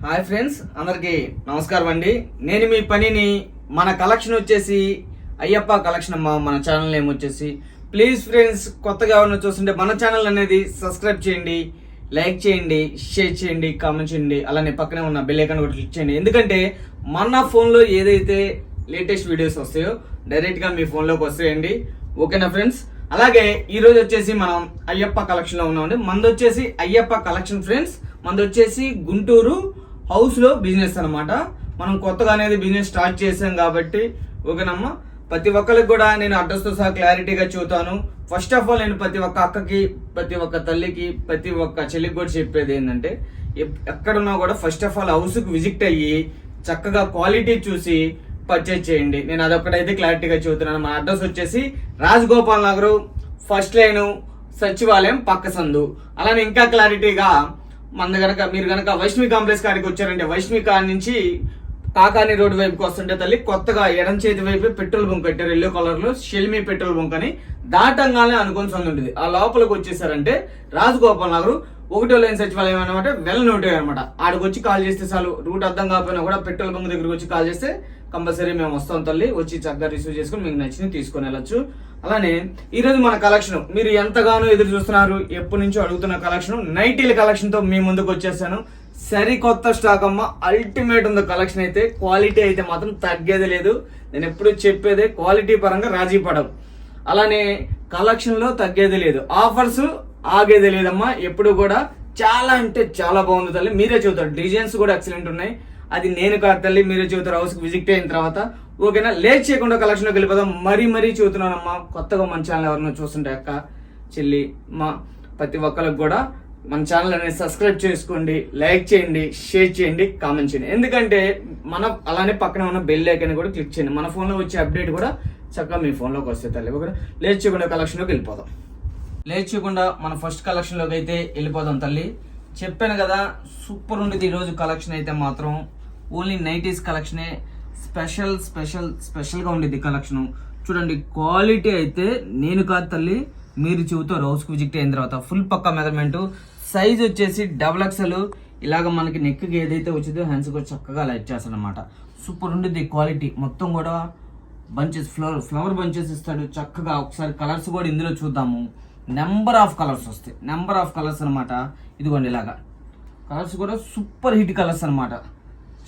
Hi friends, అందరికి నమస్కారం అండి. నేను మీ పనిని. మన కలెక్షన్ వచ్చేసి అయ్యప్ప కలెక్షన్ అమ్మా. మన ఛానల్ నేమ్ వచ్చేసి ప్లీజ్ ఫ్రెండ్స్, కొత్తగా ఎవరైనా చూస్తుంటే మన ఛానల్ అనేది సబ్స్క్రైబ్ చేయండి, లైక్ చేయండి, షేర్ చేయండి, కామెంట్ చేయండి. అలానే పక్కనే ఉన్న బెల్ ఐకాన్ కూడా క్లిక్ చేయండి. ఎందుకంటే మన ఫోన్లో ఏదైతే లేటెస్ట్ వీడియోస్ వస్తాయో డైరెక్ట్గా మీ ఫోన్లోకి వస్తాయండి. ఓకేనా ఫ్రెండ్స్? అలాగే ఈరోజు వచ్చేసి మనం అయ్యప్ప కలెక్షన్లో ఉన్నామండి. మనది వచ్చేసి అయ్యప్ప కలెక్షన్ ఫ్రెండ్స్. మనది వచ్చేసి గుంటూరు హౌస్లో బిజినెస్ అనమాట. మనం కొత్తగా అనేది బిజినెస్ స్టార్ట్ చేసాం కాబట్టి ఓకేనమ్మా. ప్రతి ఒక్కరికి కూడా నేను అడ్రస్తో సహా క్లారిటీగా చూతాను. ఫస్ట్ ఆఫ్ ఆల్ నేను ప్రతి ఒక్క అక్కకి, ప్రతి ఒక్క తల్లికి, ప్రతి ఒక్క చెల్లికి కూడా చెప్పేది ఏంటంటే, ఎక్కడున్నా కూడా ఫస్ట్ ఆఫ్ ఆల్ హౌస్కి విజిట్ అయ్యి చక్కగా క్వాలిటీ చూసి పర్చేజ్ చేయండి. నేను అదొక్కటైతే క్లారిటీగా చూస్తున్నాను. మన అడ్రస్ వచ్చేసి రాజగోపాల్ నగర్, ఫస్ట్ లైన్, సచివాలయం పక్క సందు. అలానే ఇంకా క్లారిటీగా మీరు గనక వైష్ణవి కాంప్లెక్స్ కాడికి వచ్చారంటే వైష్ణవి కాడి నుంచి కాకాని రోడ్ వైపుకి వస్తుంటే తల్లి కొత్తగా ఎడం చేతి వైపు పెట్రోల్ బంక్ పెట్టారు, ఎల్లో కలర్ లో షెల్మీ పెట్రోల్ బంక్ అని. దాటంగానే అనుకుని సందు ఉంటుంది. ఆ లోపలికి వచ్చేసారంటే రాజగోపాల్ నగర్ 1వ లైన్ సచివాలయం అనమాట. వెల్ నోటే అనమాట. ఆడికి వచ్చి కాల్ చేస్తే చాలు. రూట్ అర్థం కాకపోయినా కూడా పెట్రోల్ బంక్ దగ్గరికి వచ్చి కాల్ చేస్తే కంపల్సరీ మేము వస్తాం తల్లి. వచ్చి చక్కగా రిసీవ్ చేసుకుని మీకు నచ్చింది తీసుకొని వెళ్ళొచ్చు. అలానే ఈరోజు మన కలెక్షన్ మీరు ఎంతగానో ఎదురు చూస్తున్నారు, ఎప్పటి నుంచో అడుగుతున్న కలెక్షన్, నైటీల కలెక్షన్ తో మీ ముందుకు వచ్చేసాను. సరికొత్త స్టాక్ అమ్మ. అల్టిమేట్ ఉంది కలెక్షన్ అయితే. క్వాలిటీ అయితే మాత్రం తగ్గేది లేదు. నేను ఎప్పుడు చెప్పేదే క్వాలిటీ పరంగా రాజీ పడం. అలానే కలెక్షన్ లో తగ్గేది లేదు. ఆఫర్స్ ఆగేది లేదమ్మా. ఎప్పుడు కూడా చాలా అంటే చాలా బాగుంది తల్లి. మీరే చూస్తారు. డిజైన్స్ కూడా ఎక్సలెంట్ ఉన్నాయి. అది నేను కాదు తల్లి, మీరే చూస్తారు హౌస్కి విజిట్ అయిన తర్వాత. ఓకేనా? లేట్ చేయకుండా కలెక్షన్లోకి వెళ్ళిపోదాం. మరీ చూస్తున్నానమ్మా. కొత్తగా మన ఛానల్ ఎవరైనా చూస్తుంటే అక్క, చెల్లి, మా ప్రతి ఒక్కరికి కూడా మన ఛానల్ అనేది సబ్స్క్రైబ్ చేసుకోండి, లైక్ చేయండి, షేర్ చేయండి, కామెంట్ చేయండి. ఎందుకంటే అలానే పక్కన ఉన్న బెల్ ఐకాన్ కూడా క్లిక్ చేయండి. మన ఫోన్లో వచ్చే అప్డేట్ కూడా చక్కగా మీ ఫోన్లోకి వస్తే తల్లి. ఓకేనా? లేట్ చేయకుండా కలెక్షన్లోకి వెళ్ళిపోదాం. లేట్ చేయకుండా మన ఫస్ట్ కలెక్షన్లోకి అయితే వెళ్ళిపోదాం తల్లి. చెప్పాను కదా, సూపర్ ఉండేది ఈరోజు కలెక్షన్ అయితే మాత్రం. ఓన్లీ నైటీస్ కలెక్షనే. స్పెషల్గా ఉండేది కలెక్షన్. చూడండి, క్వాలిటీ అయితే నేను కాదు తల్లి, మీరు చెబుతారు హౌస్కి విజిట్ అయిన తర్వాత. ఫుల్ పక్కా మెజర్మెంట్. సైజ్ వచ్చేసి XXL. ఇలాగ మనకి నెక్కి ఏదైతే వచ్చిందో హ్యాండ్స్ కూడా చక్కగా అలా ఇచ్చేస్తాడు అనమాట. సూపర్ ఉండేది క్వాలిటీ. మొత్తం కూడా బంచెస్, ఫ్లవర్ బంచెస్ ఇస్తాడు చక్కగా. ఒకసారి కలర్స్ కూడా ఇందులో చూద్దాము. నెంబర్ ఆఫ్ కలర్స్ వస్తాయి. నెంబర్ ఆఫ్ కలర్స్ అనమాట. ఇదిగోండి ఇలాగా కలర్స్ కూడా సూపర్ హిట్ కలర్స్ అనమాట.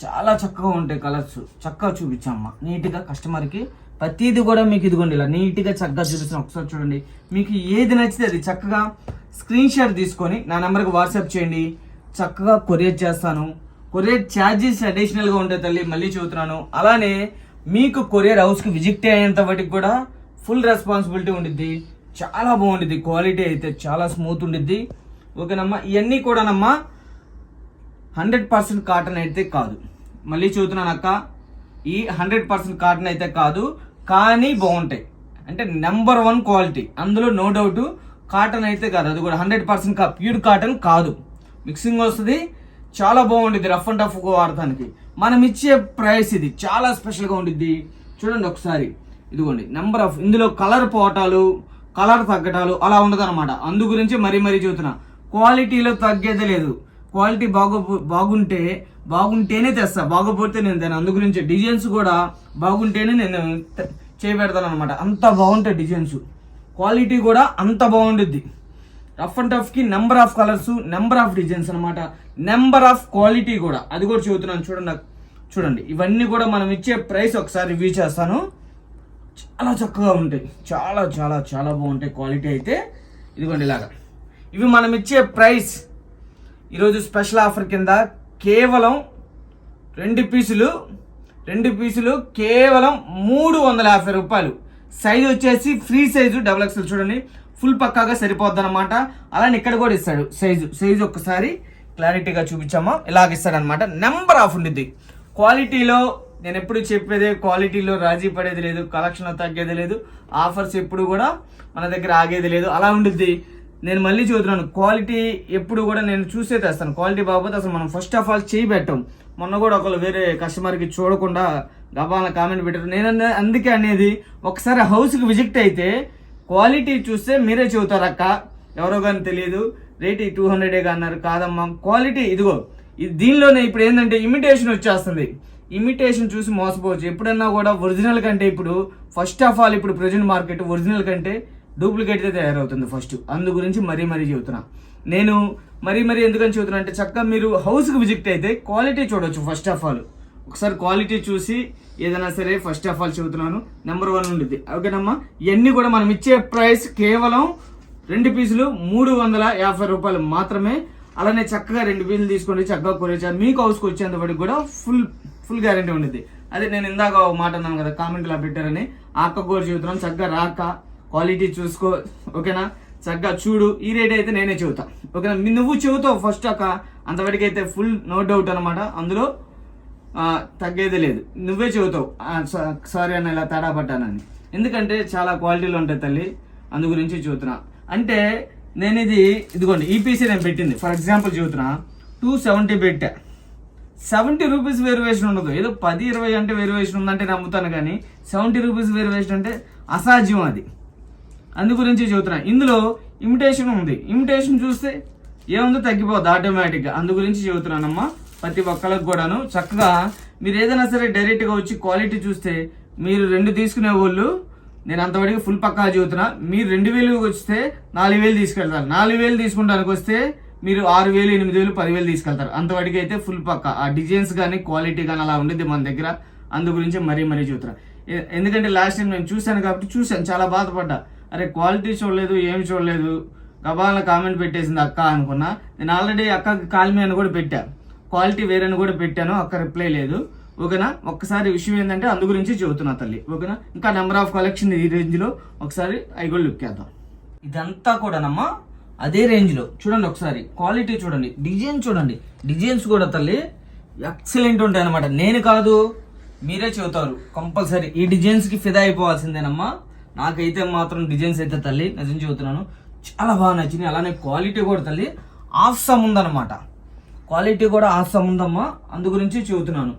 చాలా చక్కగా ఉంటాయి కలర్స్. చక్కగా చూపించామ్మా నీట్గా కస్టమర్కి. ప్రతిదీ కూడా మీకు ఇదిగోండి ఇలా నీట్గా చక్కగా చూపిస్తాను. ఒకసారి చూడండి. మీకు ఏది నచ్చితే అది చక్కగా స్క్రీన్ షాట్ తీసుకొని నా నెంబర్కి వాట్సాప్ చేయండి. చక్కగా కొరియర్ చేస్తాను. కొరియర్ ఛార్జెస్ అడిషనల్గా ఉంటాయి తల్లి, మళ్ళీ చెబుతున్నాను. అలానే మీకు కొరియర్ హౌస్కి విజిట్ అయ్యేంత వాటికి కూడా ఫుల్ రెస్పాన్సిబిలిటీ ఉండిద్ది. చాలా బాగుండిద్ది. క్వాలిటీ అయితే చాలా స్మూత్ ఉండిద్ది. ఓకేనమ్మా? ఇవన్నీ కూడానమ్మా 100% కాటన్ అయితే కాదు. మళ్ళీ చూస్తున్నాను అక్క, ఈ 100% కాటన్ అయితే కాదు, కానీ బాగుంటాయి. అంటే నెంబర్ 1 క్వాలిటీ, అందులో నో డౌట్. కాటన్ అయితే కాదు, అది కూడా 100% ప్యూర్ కాటన్ కాదు. మిక్సింగ్ వస్తుంది. చాలా బాగుంటుంది రఫ్ అండ్ టఫ్ వాడటానికి. మనం ఇచ్చే ప్రైస్ ఇది చాలా స్పెషల్గా ఉండిద్ది. చూడండి ఒకసారి. ఇదిగోండి నెంబర్ ఆఫ్, ఇందులో కలర్ పోవటాలు, కలర్ తగ్గటాలు అలా ఉండదు అనమాట. అందు గురించి మరీ చూస్తున్నా. క్వాలిటీలో తగ్గేదే లేదు. క్వాలిటీ బాగుంటేనే తెస్తా, బాగోపోతే నేను దాన్ని. అందు గురించి డిజైన్స్ కూడా బాగుంటేనే నేను చేయబెడతాను అనమాట. అంత బాగుంటాయి డిజైన్స్. క్వాలిటీ కూడా అంత బాగుంటుంది. రఫ్ అండ్ టఫ్కి number of colours, number of designs అనమాట. నెంబర్ ఆఫ్ క్వాలిటీ కూడా, అది కూడా చూస్తున్నాను. చూడండి ఇవన్నీ కూడా మనం ఇచ్చే ప్రైస్ ఒకసారి రివ్యూ చేస్తాను. చాలా చక్కగా ఉంటాయి. చాలా చాలా చాలా బాగుంటాయి క్వాలిటీ అయితే. ఇదిగోండి ఇలాగా. ఇవి మనం ఇచ్చే ప్రైస్ ఈరోజు స్పెషల్ ఆఫర్ కింద కేవలం 2 పీసులు కేవలం 350 రూపాయలు. సైజు వచ్చేసి ఫ్రీ సైజు XXL. చూడండి ఫుల్ పక్కాగా సరిపోద్ది అనమాట. అలానే ఇక్కడ కూడా ఇస్తాడు సైజు ఒక్కసారి క్లారిటీగా చూపించామా. ఇలాగ ఇస్తాడనమాట. నెంబర్ ఆఫ్ ఉండిద్ది. క్వాలిటీలో నేను ఎప్పుడు చెప్పేదే, క్వాలిటీలో రాజీ పడేది లేదు, కలెక్షన్లో తగ్గేది లేదు, ఆఫర్స్ ఎప్పుడు కూడా మన దగ్గర ఆగేది లేదు. అలా ఉండిద్ది. నేను మళ్ళీ చూస్తున్నాను, క్వాలిటీ ఎప్పుడు కూడా నేను చూసే తెస్తాను. క్వాలిటీ బాగోతే అసలు మనం ఫస్ట్ ఆఫ్ ఆల్ చేయి పెట్టాం. మొన్న కూడా ఒకళ్ళు వేరే కస్టమర్కి చూడకుండా గబాల కామెంట్ పెట్టారు. నేను అందుకే అనేది, ఒకసారి హౌస్కి విజిట్ అయితే క్వాలిటీ చూస్తే మీరే చెబుతారు అక్క, ఎవరో కానీ తెలియదు రేట్ 200 అన్నారు. కాదమ్మా, క్వాలిటీ ఇదిగో దీనిలోనే ఇప్పుడు ఏంటంటే ఇమిటేషన్ వచ్చేస్తుంది. ఇమిటేషన్ చూసి మోసపోవచ్చు. ఎప్పుడన్నా కూడా ఒరిజినల్ కంటే ఇప్పుడు ఫస్ట్ ఆఫ్ ఆల్ ఇప్పుడు ప్రజెంట్ మార్కెట్ ఒరిజినల్ కంటే డూప్లికేట్ అయితే తయారవుతుంది ఫస్ట్. అందు గురించి మరీ చెబుతున్నా. నేను మరీ ఎందుకని చెబుతున్నా అంటే చక్కగా మీరు హౌస్కి విజిట్ అయితే క్వాలిటీ చూడొచ్చు. ఫస్ట్ ఆఫ్ ఆల్ ఒకసారి క్వాలిటీ చూసి ఏదైనా సరే ఫస్ట్ ఆఫ్ ఆల్ చెబుతున్నాను, నెంబర్ 1 ఉండిద్ది. ఓకేనమ్మా. ఇవన్నీ కూడా మనం ఇచ్చే ప్రైస్ కేవలం 2 పీసులు 350 రూపాయలు మాత్రమే. అలానే చక్కగా 2 పీసులు తీసుకోండి, చక్కగా కొరేచారు. మీకు హౌస్కి వచ్చేంత వరకు కూడా ఫుల్ గ్యారంటీ ఉండిద్ది. అదే నేను ఇందాక ఒక మాట అన్నాను కదా, కామెంట్లో పెట్టారని. ఆ అక్క కూడా చెబుతున్నాను, చక్కగా రాక క్వాలిటీ చూసుకో. ఓకేనా, చక్కగా చూడు. ఈ రేట్ అయితే నేనే చెబుతా. ఓకేనా, నువ్వు చెబుతావు ఫస్ట్ అక్క, అంతవరకు అయితే ఫుల్ నో డౌట్ అనమాట. అందులో తగ్గేదే లేదు. నువ్వే చెబుతావు సారీ అన్న ఇలా తేడా పట్టానని. ఎందుకంటే చాలా క్వాలిటీలు ఉంటాయి తల్లి, అందు గురించి చెబుతున్నా. అంటే నేను ఇదిగోండి ఈ పీసీ నేను పెట్టింది. ఫర్ ఎగ్జాంపుల్ చెబుతున్నా, 270 పెట్టా. 70 రూపీస్ వేరియేషన్ ఉండదు. ఏదో 10-20 అంటే వేరియేషన్ ఉందంటే నమ్ముతాను, కానీ 70 రూపీస్ వేరియేషన్ అంటే అసాధ్యం అది. అందు గురించి చెబుతున్నా. ఇందులో ఇమిటేషన్ ఉంది. ఇమిటేషన్ చూస్తే ఏముందో తగ్గిపోద్ది ఆటోమేటిక్గా. అందు గురించి చెబుతున్నానమ్మా ప్రతి ఒక్కరికి కూడాను. చక్కగా మీరు ఏదైనా సరే డైరెక్ట్గా వచ్చి క్వాలిటీ చూస్తే, మీరు 2 తీసుకునే వాళ్ళు నేను అంతవరకు ఫుల్ పక్కా చెబుతున్నా. మీరు 2000 వస్తే 4000 తీసుకెళ్తారు. 4000 తీసుకుంటానికి వస్తే మీరు 6000, 8000, 10,000 తీసుకెళ్తారు. అంతవరకు అయితే ఫుల్ పక్కా. ఆ డిజైన్స్ కానీ క్వాలిటీ కానీ అలా ఉండేది మన దగ్గర. అందు గురించి మరీ చెబుతున్నా. ఎందుకంటే లాస్ట్ టైం నేను చూశాను కాబట్టి చూశాను, చాలా బాధపడ్డా. అరే క్వాలిటీ చూడలేదు, ఏమి చూడలేదు, గబాలను కామెంట్ పెట్టేసింది అక్క అనుకున్నా. నేను ఆల్రెడీ అక్కకి కాల్మీ అని కూడా పెట్టా, క్వాలిటీ వేరేని కూడా పెట్టాను, అక్క రిప్లై లేదు. ఓకేనా, ఒక్కసారి విషయం ఏంటంటే అందు గురించి చెబుతున్నా తల్లి. ఓకేనా, ఇంకా నెంబర్ ఆఫ్ కలెక్షన్ ఈ రేంజ్లో ఒకసారి అవి కూడా లుక్ చేద్దాం. ఇదంతా కూడానమ్మా అదే రేంజ్లో చూడండి. ఒకసారి క్వాలిటీ చూడండి, డిజైన్ చూడండి. డిజైన్స్ కూడా తల్లి ఎక్సలెంట్ ఉంటాయి అనమాట. నేను కాదు మీరే చెబుతారు కంపల్సరీ. ఈ డిజైన్స్కి ఫిదా అయిపోవాల్సిందేనమ్మా. నాకైతే మాత్రం డిజైన్స్ అయితే తల్లి నిజం చెబుతున్నాను చాలా బాగా నచ్చినాయి. అలానే క్వాలిటీ కూడా తల్లి ఆఫ్సమ్ ఉందన్నమాట. క్వాలిటీ కూడా ఆఫ్సమ్ ఉందమ్మా. అందు గురించి చెబుతున్నాను.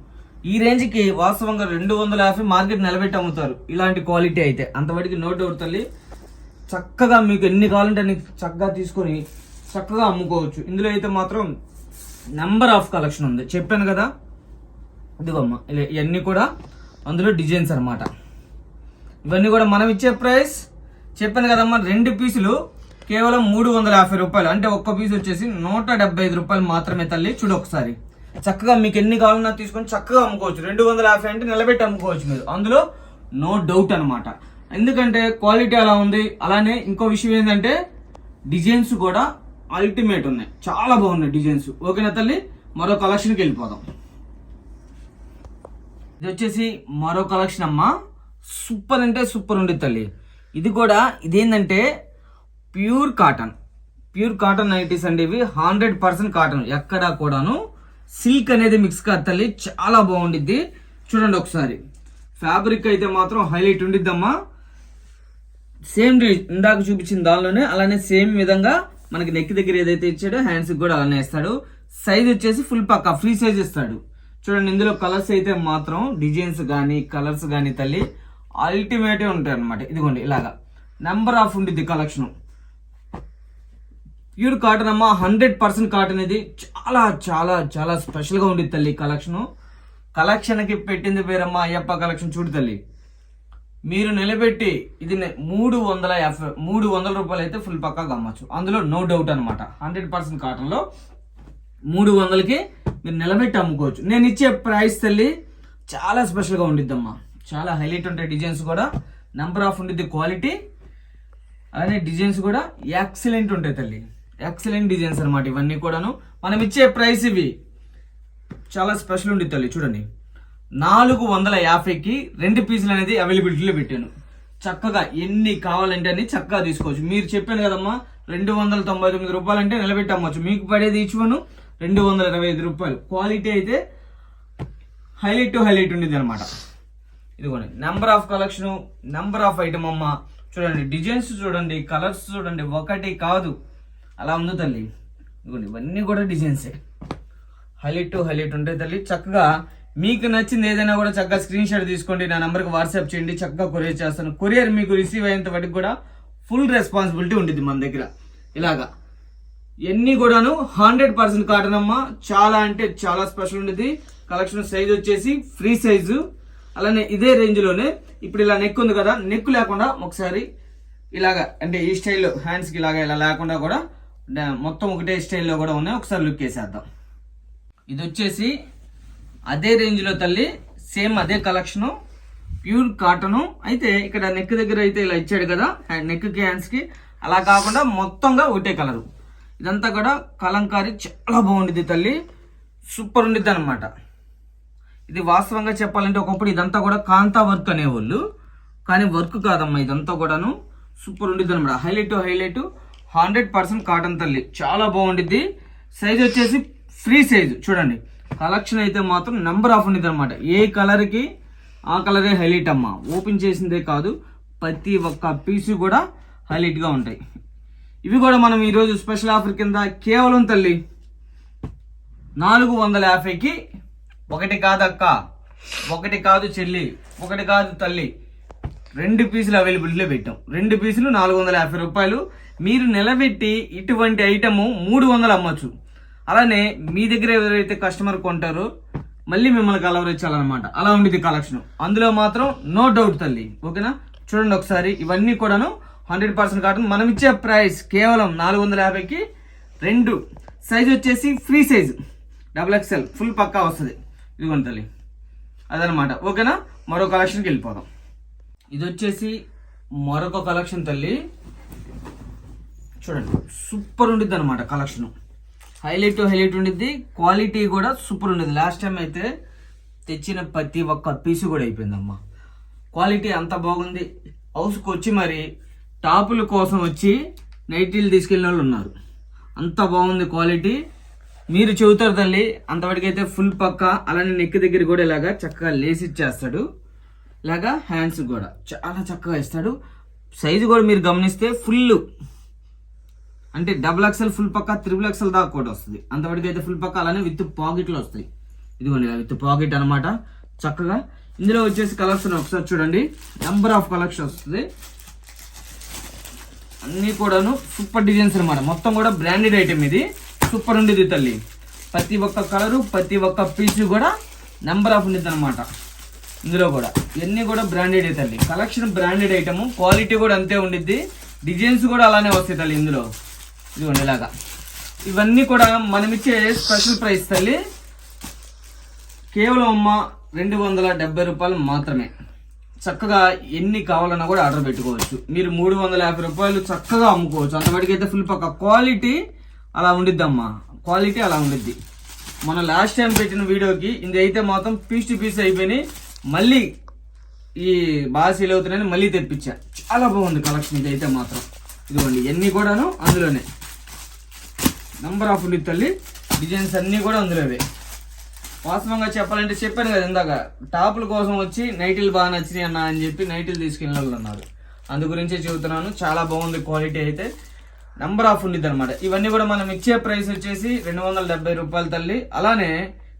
ఈ రేంజ్కి వాస్తవంగా 250 మార్కెట్ నిలబెట్టి అమ్ముతారు ఇలాంటి క్వాలిటీ అయితే. అంతవరకు నో డౌట్ తల్లి. చక్కగా మీకు ఎన్ని కావాలంటే అన్ని చక్కగా తీసుకొని చక్కగా అమ్ముకోవచ్చు. ఇందులో అయితే మాత్రం నెంబర్ ఆఫ్ కలెక్షన్ ఉంది. చెప్పాను కదా, ఇదిగోమ్మా ఇవన్నీ కూడా అందులో డిజైన్స్ అనమాట. ఇవన్నీ కూడా మనం ఇచ్చే ప్రైస్ చెప్పాను కదమ్మా, 2 పీసులు కేవలం 350 రూపాయలు. అంటే ఒక్క పీస్ వచ్చేసి 175 రూపాయలు మాత్రమే తల్లి. చూడు ఒకసారి, చక్కగా మీకు ఎన్ని కావాలన్నా తీసుకొని చక్కగా అమ్ముకోవచ్చు. 250 అంటే నిలబెట్టి అమ్ముకోవచ్చు మీరు. అందులో నో డౌట్ అనమాట. ఎందుకంటే క్వాలిటీ అలా ఉంది. అలానే ఇంకో విషయం ఏంటంటే డిజైన్స్ కూడా అల్టిమేట్ ఉన్నాయి, చాలా బాగున్నాయి డిజైన్స్. ఓకేనా తల్లి, మరో కలెక్షన్కి వెళ్ళిపోదాం. ఇది వచ్చేసి మరో కలెక్షన్ అమ్మా. సూపర్ అంటే సూపర్ ఉంది తల్లి. ఇది కూడా ఇదేంటంటే ప్యూర్ కాటన్ నైటీస్ అండి. ఇవి 100% కాటన్, ఎక్కడా కూడాను సిల్క్ అనేది మిక్స్ కాదు తల్లి. చాలా బాగుండిద్ది. చూడండి ఒకసారి, ఫ్యాబ్రిక్ అయితే మాత్రం హైలైట్ ఉండిద్దమ్మా. సేమ్ ఇందాక చూపించిన దానిలోనే అలానే సేమ్ విధంగా మనకి నెక్ దగ్గర ఏదైతే ఇచ్చాడో హ్యాండ్స్కి కూడా అలానే ఇస్తాడు. సైజ్ వచ్చేసి ఫుల్ పక్కా ఫ్రీ సైజ్ ఇస్తాడు. చూడండి ఇందులో కలర్స్ అయితే మాత్రం డిజైన్స్ కానీ కలర్స్ కానీ తల్లి అల్టిమేటే ఉంటాయి అనమాట. ఇదిగోండి ఇలాగా నెంబర్ ఆఫ్ ఉండిద్ది కలెక్షన్. ప్యూర్ కాటన్ అమ్మ, 100% కాటన్. ఇది చాలా చాలా చాలా స్పెషల్గా ఉండిద్ది తల్లి కలెక్షను. కలెక్షన్కి పెట్టింది పేరమ్మా అయ్యప్ప కలెక్షన్. చూడు తల్లి, మీరు నిలబెట్టి ఇది 300 రూపాయలు అయితే ఫుల్ పక్కాగా అమ్మచ్చు. అందులో నో డౌట్ అనమాట. 100% కాటన్లో 300కి మీరు నిలబెట్టి అమ్ముకోవచ్చు. నేను ఇచ్చే ప్రైస్ తల్లి చాలా స్పెషల్గా ఉండిద్దమ్మా. చాలా హైలైట్ ఉంటాయి డిజైన్స్ కూడా, నెంబర్ ఆఫ్ ఉండిద్ది క్వాలిటీ. అలానే డిజైన్స్ కూడా ఎక్సలెంట్ ఉంటాయి తల్లి. ఎక్సలెంట్ డిజైన్స్ అనమాట ఇవన్నీ కూడాను. మనం ఇచ్చే ప్రైస్ ఇవి చాలా స్పెషల్ ఉండిద్ది తల్లి. చూడండి 450కి 2 పీసులు అనేది అవైలబిలిటీలో పెట్టాను. చక్కగా ఎన్ని కావాలంటే అన్ని చక్కగా తీసుకోవచ్చు. మీరు చెప్పాను కదమ్మా 299 రూపాయలు అంటే నిలబెట్టి అమ్మచ్చు. మీకు పడేది ఈచ్ వన్ 225 రూపాయలు. క్వాలిటీ అయితే హైలైట్ ఉండేది అనమాట. ఇదిగోండి number of collection, number of item అమ్మ. చూడండి డిజైన్స్ చూడండి, కలర్స్ చూడండి, ఒకటి కాదు అలా ఉంది తల్లి. ఇదిగోండి ఇవన్నీ కూడా డిజైన్సే, హైలైట్ ఉంటాయి తల్లి. చక్కగా మీకు నచ్చింది ఏదైనా కూడా చక్కగా స్క్రీన్ షాట్ తీసుకోండి, నా నెంబర్కి వాట్సాప్ చేయండి, చక్కగా కొరియర్ చేస్తాను. కొరియర్ మీకు రిసీవ్ అయ్యేంత వరకు కూడా ఫుల్ రెస్పాన్సిబిలిటీ ఉంటుంది మన దగ్గర. ఇలాగా ఇవన్నీ కూడాను 100% కాటన్ అమ్మా. చాలా అంటే చాలా స్పెషల్ ఉండేది కలెక్షన్. సైజ్ వచ్చేసి ఫ్రీ సైజు. అలానే ఇదే రేంజ్ లోనే ఇప్పుడు ఇలా నెక్ ఉంది కదా, నెక్ లేకుండా ఒకసారి ఇలాగా అంటే ఈ స్టైల్లో హ్యాండ్స్కి ఇలాగా ఇలా లేకుండా కూడా మొత్తం ఒకటే స్టైల్లో కూడా ఉన్నాయి. ఒకసారి లుక్ వేసేద్దాం. ఇది వచ్చేసి అదే రేంజ్లో తల్లి, సేమ్ అదే కలెక్షను, ప్యూర్ కాటను. అయితే ఇక్కడ నెక్ దగ్గర అయితే ఇలా ఇచ్చాడు కదా, నెక్కి హ్యాండ్స్కి అలా కాకుండా మొత్తంగా ఒకటే కలరు. ఇదంతా కూడా కలంకారీ, చాలా బాగుండిద్ది తల్లి, సూపర్ ఉండిద్ది అనమాట. ఇది వాస్తవంగా చెప్పాలంటే ఒకప్పుడు ఇదంతా కూడా కాంతా వర్క్ అనేవాళ్ళు, కానీ వర్క్ కాదమ్మా, ఇదంతా కూడాను సూపర్ ఉండిద్ది అనమాట. హైలైట్ 100% కాటన్ తల్లి, చాలా బాగుండిద్ది. సైజ్ వచ్చేసి ఫ్రీ సైజు. చూడండి కలెక్షన్ అయితే మాత్రం నెంబర్ ఆఫ్ ఉండిద్ది అనమాట. ఏ కలర్కి ఆ కలరే హైలైట్ అమ్మా. ఓపెన్ చేసిందే కాదు, ప్రతి ఒక్క పీసు కూడా హైలైట్గా ఉంటాయి. ఇవి కూడా మనం ఈరోజు స్పెషల్ ఆఫర్ కింద కేవలం తల్లి 450కి ఒకటి కాదక్క, ఒకటి కాదు చెల్లి, ఒకటి కాదు తల్లి, 2 పీసులు అవైలబిలిటీలో పెట్టాం. 2 పీసులు 450 రూపాయలు. మీరు నిలబెట్టి ఇటువంటి ఐటము 300 అమ్మచ్చు. అలానే మీ దగ్గర ఎవరైతే కస్టమర్ కొంటారో మళ్ళీ మిమ్మల్ని కలవరించాలన్నమాట. అలా ఉండేది కలెక్షన్. అందులో మాత్రం నో డౌట్ తల్లి, ఓకేనా. చూడండి ఒకసారి, ఇవన్నీ కూడాను 100% కాటన్. మనం ఇచ్చే ప్రైస్ కేవలం 450కి 2. సైజ్ వచ్చేసి ఫ్రీ సైజ్ XXL ఫుల్ పక్కా వస్తుంది. ఇదిగోండి తల్లి, అదనమాట, ఓకేనా. మరో కలెక్షన్కి వెళ్ళిపోదాం. ఇది వచ్చేసి మరొక కలెక్షన్ తల్లి, చూడండి సూపర్ ఉండిద్ది అనమాట కలెక్షన్. హైలైట్ ఉండిద్ది, క్వాలిటీ కూడా సూపర్ ఉండేది. లాస్ట్ టైం అయితే తెచ్చిన ప్రతి ఒక్క పీసు కూడా అయిపోయిందమ్మా. క్వాలిటీ అంత బాగుంది. హౌస్కి వచ్చి మరి టాపుల కోసం వచ్చి నైటీలు తీసుకెళ్ళిన వాళ్ళు ఉన్నారు. అంత బాగుంది క్వాలిటీ. మీరు చెబుతారు తల్లి, అంతవరకైతే ఫుల్ పక్క. అలానే నెక్ దగ్గర కూడా ఇలాగా చక్కగా లేసి ఇచ్చేస్తాడు. ఇలాగా హ్యాండ్స్ కూడా చాలా చక్కగా ఇస్తాడు. సైజు కూడా మీరు గమనిస్తే ఫుల్ అంటే XXL ఫుల్ పక్క, XXL దాకా కూడా వస్తుంది. అంతవరకు అయితే ఫుల్ పక్క. అలానే విత్ పాకెట్లు వస్తాయి. ఇదిగోండి విత్ పాకెట్ అనమాట చక్కగా. ఇందులో వచ్చేసి కలెక్షన్ ఒకసారి చూడండి, నెంబర్ ఆఫ్ కలెక్షన్ వస్తుంది. అన్నీ కూడాను సూపర్ డిజైన్స్ అనమాట. మొత్తం కూడా బ్రాండెడ్ ఐటమ్. ఇది సూపర్ ఉండేది తల్లి. ప్రతి ఒక్క కలరు, ప్రతి ఒక్క పీసు కూడా నెంబర్ ఆఫ్ ఉండేది అనమాట. ఇందులో కూడా ఇవన్నీ కూడా బ్రాండెడ్ తల్లి. కలెక్షన్ బ్రాండెడ్ ఐటమ్, క్వాలిటీ కూడా అంతే ఉండిద్ది. డిజైన్స్ కూడా అలానే వస్తాయి తల్లి ఇందులో. ఇదిగోండి ఇలాగా. ఇవన్నీ కూడా మనం ఇచ్చే స్పెషల్ ప్రైస్ తల్లి కేవలం అమ్మ 270 రూపాయలు మాత్రమే. చక్కగా ఎన్ని కావాలన్నా కూడా ఆర్డర్ పెట్టుకోవచ్చు. మీరు 350 రూపాయలు చక్కగా అమ్ముకోవచ్చు. అంతవరకు అయితే ఫుల్ పక్క క్వాలిటీ అలా ఉండిద్దమ్మా. క్వాలిటీ అలా ఉండిద్ది. మన లాస్ట్ టైం పెట్టిన వీడియోకి ఇది అయితే మాత్రం పీస్ టు పీస్ అయిపోయినాయి. మళ్ళీ ఈ బాగా సేల్ అవుతున్నాయని మళ్ళీ తెప్పించా. చాలా బాగుంది కలెక్షన్ ఇది అయితే మాత్రం. ఇదిగోండి ఇవన్నీ కూడాను అందులోనే నంబర్ ఆఫ్ ఉండి తల్లి. డిజైన్స్ అన్నీ కూడా అందులోవే. వాస్తవంగా చెప్పాలంటే చెప్పాను కదా ఇందాక, టాపుల కోసం వచ్చి నైటీలు బాగా నచ్చినాయి అన్న అని చెప్పి నైటీలు తీసుకెళ్ళిన వాళ్ళు ఉన్నారు. అందు గురించే చెబుతున్నాను. చాలా బాగుంది క్వాలిటీ అయితే, నంబర్ ఆఫ్ ఉండిద్ది అనమాట. ఇవన్నీ కూడా మనం ఇచ్చే ప్రైస్ వచ్చేసి 270 రూపాయలు తల్లి. అలానే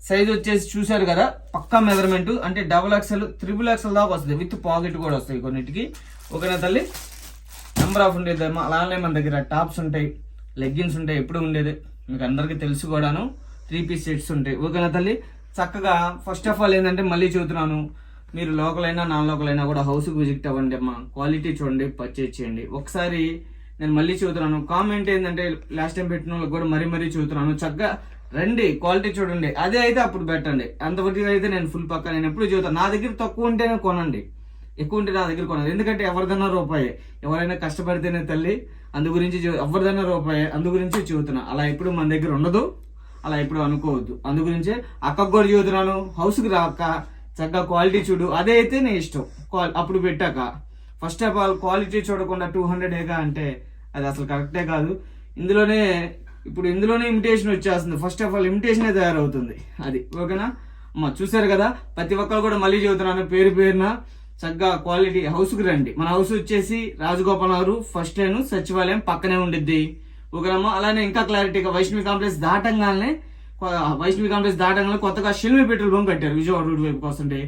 సైజ్ వచ్చేసి చూశారు కదా, పక్కా మెజర్మెంట్ అంటే XXL, XXL దాకా వస్తుంది. విత్ పాకెట్ కూడా వస్తాయి కొన్నిటికి, ఓకేనా తల్లి. నెంబర్ ఆఫ్ ఉండేది. అలానే మన దగ్గర టాప్స్ ఉంటాయి, లెగ్గిన్స్ ఉంటాయి, ఎప్పుడు ఉండేది మీకు అందరికీ తెలుసు కూడాను. 3 పీస్ సెట్స్ ఉంటాయి, ఓకేనా తల్లి. చక్కగా ఫస్ట్ ఆఫ్ ఆల్ ఏంటంటే మళ్ళీ చెబుతున్నాను, మీరు లోకల్ అయినా నాన్ లోకల్ అయినా కూడా హౌస్కి విజిట్ అవ్వండి అమ్మా. క్వాలిటీ చూడండి, పర్చేజ్ చేయండి. ఒకసారి నేను మళ్ళీ చెబుతున్నాను, కామెంట్ ఏంటంటే లాస్ట్ టైం పెట్టిన వాళ్ళకి కూడా మరీ చెబుతున్నాను, చక్కగా రండి, క్వాలిటీ చూడండి. అదే అయితే అప్పుడు పెట్టండి. అంతవరకు అయితే నేను ఫుల్ పక్క. నేను ఎప్పుడు చెబుతాను, నా దగ్గర తక్కువ ఉంటేనే కొనండి, ఎక్కువ ఉంటే నా దగ్గర కొనండి. ఎందుకంటే ఎవరిదన్నా రూపాయి, ఎవరైనా కష్టపడితేనే తల్లి. అందు గురించి ఎవరిదన్నా రూపాయి, అందు గురించి చెబుతున్నా. అలా ఎప్పుడు మన దగ్గర ఉండదు, అలా ఎప్పుడు అనుకోవద్దు. అందు గురించే అక్కకు కూడా చెబుతున్నాను, హౌస్కి రాక చక్కగా క్వాలిటీ చూడు. అదే అయితే నేను ఇష్టం. అప్పుడు పెట్టాక ఫస్ట్ ఆఫ్ ఆల్ క్వాలిటీ చూడకుండా 200 అంటే అది అసలు కరెక్టే కాదు. ఇందులోనే ఇమిటేషన్ వచ్చేస్తుంది. ఫస్ట్ ఆఫ్ ఆల్ ఇమిటేషనే తయారవుతుంది అది, ఓకేనా అమ్మ. చూసారు కదా, ప్రతి ఒక్కరు కూడా మళ్ళీ చెబుతున్నాను, పేరున చక్కగా క్వాలిటీ హౌస్కి రండి. మన హౌస్ వచ్చేసి రాజగోపాల్ నగర్ ఫస్ట్ లైన్ సచివాలయం పక్కనే ఉండిద్ది, ఓకేనమ్మా. అలానే ఇంకా క్లారిటీగా వైష్ణవి కాంప్లెక్స్ దాటంగానే కొత్తగా షిల్మి పెట్రోల్ బంక్ కట్టారు విజయవాడ రోడ్ వైపు వస్తుంటే.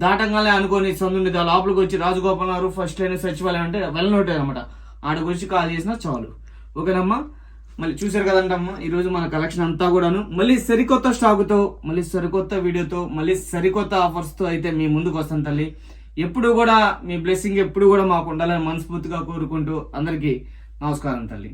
దాటంగానే అనుకోని సందుండి లోపలికి వచ్చి రాజగోపాల్ నగర్ ఫస్ట్ లైన్ సచివాలయం అంటే వెళ్ళనోటే అనమాట. ఆడ గురించి కాల్ చేసినా చాలు, ఓకేనమ్మా. మళ్ళీ చూసారు కదంటమ్మా, ఈరోజు మన కలెక్షన్ అంతా కూడాను మళ్ళీ సరికొత్త స్టాకుతో, మళ్ళీ సరికొత్త వీడియోతో, మళ్ళీ సరికొత్త ఆఫర్స్తో అయితే మీ ముందుకు వస్తాను తల్లి. ఎప్పుడు కూడా మీ బ్లెస్సింగ్ ఎప్పుడు కూడా మాకు ఉండాలని మనస్ఫూర్తిగా కోరుకుంటూ అందరికీ నమస్కారం తల్లి.